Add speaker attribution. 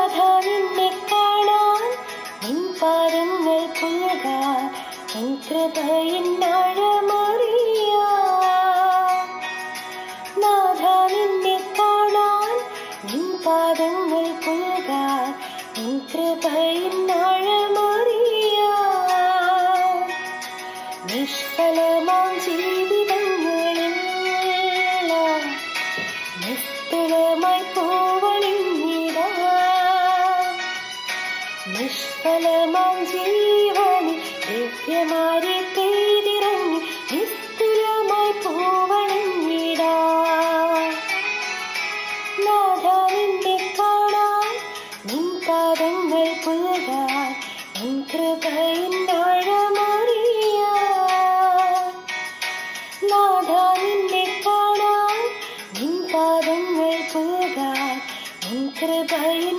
Speaker 1: നാഥാ നിന്നെ കാണാൻ നിൻ പാദങ്ങൾ പുൽകാൻ നിൻ കൃപയിൻ ആഴമറിയാൻ. നാഥാ നിന്നെ കാണാൻ നിൻ പാദങ്ങൾ പുൽകാൻ നിൻ കൃപയിൻ ആഴമറിയാൻ. നിഷ്ഫലമാം ജീവിതങ്ങളെല്ലാം നിസ്തുലമായി പൂവണിഞ്ഞിടാൻ. നിഷ്ഫലമാം ജീവനിൽ ദിവ്യമാരി പെയ്തിറങ്ങി നിസ്തുലമായി പൂവണിഞ്ഞിടാൻ. നാഥാ നിന്നെ കാണാൻ നിൻ പാദങ്ങൾ പുൽകാൻ നിൻ കൃപയിൻ ആഴമറിയാൻ. നാഥാ നിന്നെ കാണാൻ നിൻ പാദങ്ങൾ പുൽകാൻ നിൻ കൃപയിൻ